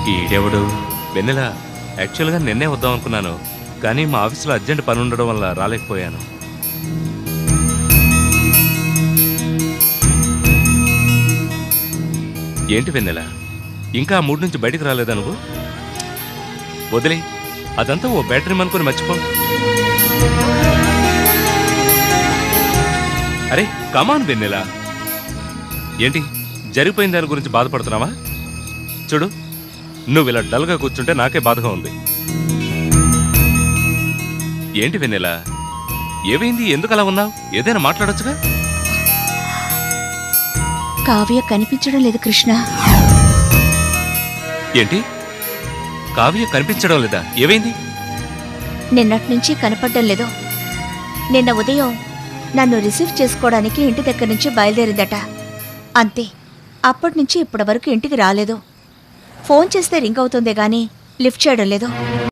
ఈడెవడు? వెన్నెల, యాక్చువల్గా నిన్నే వద్దాం అనుకున్నాను, కానీ మా ఆఫీస్లో అర్జెంట్ పని ఉండడం వల్ల రాలేకపోయాను. ఏంటి వెన్నెల, ఇంకా ఆ మూడు నుంచి బయటికి రాలేదా నువ్వు? వదిలే, అదంతా ఓ బ్యాటరీ అనుకుని మర్చిపో. అరే కమాన్ వెన్నెల, ఏంటి జరిగిపోయిన దాని గురించి బాధపడుతున్నావా? చూడు, నువ్వు ఇలా డల్గా కూర్చుంటే నాకే బాధగా ఉంది. ఏంటి వెన్నెల, ఏమైంది? ఎందుకు అలా ఉన్నావు? ఏదైనా మాట్లాడొచ్చుగా. కావ్య కనిపించడం లేదు కృష్ణ. ఏంటి? కావ్య కనిపించడం లేదా? ఏమైంది? నిన్నటి నుంచి కనపడడం లేదు. నిన్న ఉదయం నన్ను రిసీవ్ చేసుకోవడానికి ఇంటి దగ్గర నుంచి బయలుదేరిందట. అంతే, అప్పటి నుంచి ఇప్పటి వరకు ఇంటికి రాలేదు. ఫోన్ చేస్తే రింగ్ అవుతుందే గానీ లిఫ్ట్ చేయడం లేదు.